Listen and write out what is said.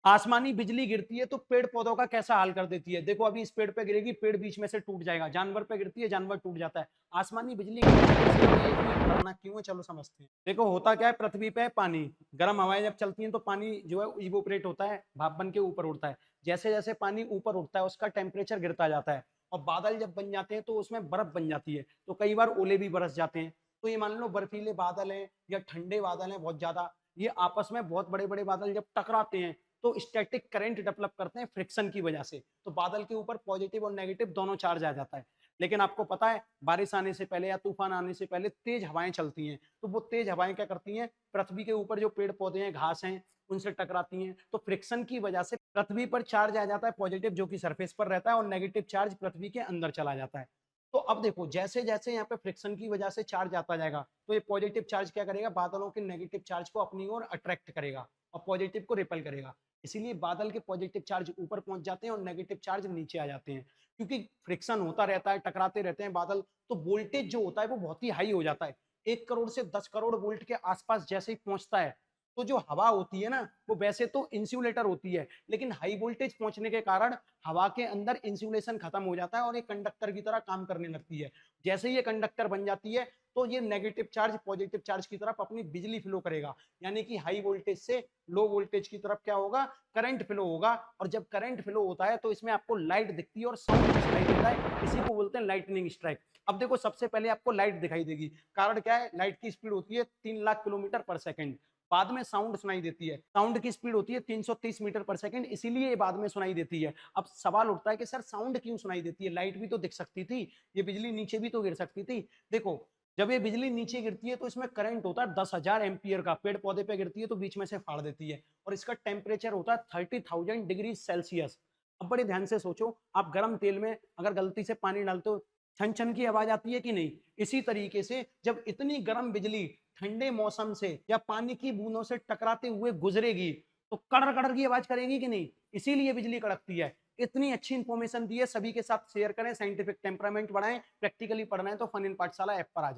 आसमानी बिजली गिरती है तो पेड़ पौधों का कैसा हाल कर देती है। देखो अभी इस पेड़ पे गिरेगी, पेड़ बीच में से टूट जाएगा। जानवर पे गिरती है, जानवर टूट जाता है। आसमानी बिजली करना क्यों है, चलो समझते हैं। देखो होता क्या है, पृथ्वी पे पानी, गर्म हवाएं जब चलती हैं तो पानी जो है इवोपरेट होता है, भाप बन के ऊपर उड़ता है। जैसे जैसे पानी ऊपर उठता है उसका टेम्परेचर गिरता जाता है, और बादल जब बन जाते हैं तो उसमें बर्फ बन जाती है, तो कई बार ओले भी बरस जाते हैं। तो ये मान लो बर्फीले बादल हैं या ठंडे बादल हैं बहुत ज्यादा, ये आपस में बहुत बड़े बड़े बादल जब टकराते हैं तो स्टैटिक करंट डेवलप करते हैं फ्रिक्शन की वजह से। तो बादल के ऊपर पॉजिटिव और नेगेटिव दोनों चार्ज आ जाता है। लेकिन आपको पता है बारिश आने से पहले या तूफान आने से पहले तेज हवाएं चलती हैं, तो वो तेज हवाएं क्या करती हैं, पृथ्वी के ऊपर जो पेड़ पौधे हैं, घास हैं, उनसे टकराती हैं। तो फ्रिक्शन की वजह से पृथ्वी पर चार्ज आ जाता है पॉजिटिव, जो कि सरफेस पर रहता है, और नेगेटिव चार्ज पृथ्वी के अंदर चला जाता है। तो अब देखो जैसे जैसे यहाँ पे फ्रिक्शन की वजह से चार्ज आता जाएगा, तो ये पॉजिटिव चार्ज क्या करेगा, बादलों के नेगेटिव चार्ज को अपनी ओर अट्रैक्ट करेगा और पॉजिटिव को रिपेल करेगा। इसीलिए बादल के पॉजिटिव चार्ज ऊपर पहुंच जाते हैं और नेगेटिव चार्ज नीचे आ जाते हैं। क्योंकि फ्रिक्शन होता रहता है, टकराते रहते हैं बादल, तो वोल्टेज जो होता है वो बहुत ही हाई हो जाता है। 1 करोड़ से 10 करोड़ वोल्ट के आसपास जैसे ही पहुंचता है, तो जो हवा होती है ना, वो वैसे तो इंसुलेटर होती है, लेकिन हाई वोल्टेज पहुंचने के कारण हवा के अंदर इंसुलेशन खत्म हो जाता है और एक कंडक्टर की तरह काम करने लगती है। जैसे ही ये कंडक्टर बन जाती है, तो ये नेगेटिव चार्ज पॉजिटिव चार्ज की तरफ अपनी बिजली फ्लो करेगा, यानी कि हाई वोल्टेज से लो वोल्टेज की तरफ क्या होगा, करंट फ्लो होगा। और जब करंट फ्लो होता है तो इसमें आपको लाइट दिखती है और साउंड दिखाई देता है, इसी को बोलते हैं लाइटनिंग स्ट्राइक। अब देखो सबसे पहले आपको लाइट दिखाई देगी, कारण क्या है, लाइट की स्पीड होती है 3 लाख किलोमीटर पर सेकंड। बाद में साउंड सुनाई देती है, साउंड की स्पीड होती है 330 मीटर पर सेकंड, इसीलिए ये बाद में सुनाई देती है। अब सवाल उठता है कि सर साउंड क्यों सुनाई देती है, लाइट भी तो दिख सकती थी, ये बिजली नीचे भी तो गिर सकती थी। देखो जब ये बिजली नीचे गिरती है तो इसमें करंट होता है 10,000 एम्पियर का, पेड़ पौधे पे गिरती है तो बीच में से फाड़ देती है, और इसका टेम्परेचर होता है 30,000 डिग्री सेल्सियस। अब बड़े ध्यान से सोचो, आप गर्म तेल में अगर गलती से पानी डालते हो, छन छन की आवाज आती है कि नहीं। इसी तरीके से जब इतनी गर्म बिजली ठंडे मौसम से या पानी की बूंदों से टकराते हुए गुजरेगी, तो कड़र कड़र की आवाज करेगी कि नहीं, इसीलिए बिजली कड़कती है। इतनी अच्छी इंफॉर्मेशन दी है, सभी के साथ शेयर करें, साइंटिफिक टेम्परामेंट बढ़ाएं, प्रैक्टिकली पढ़ना है तो फन इन पाठशाला ऐप पर आ जाए।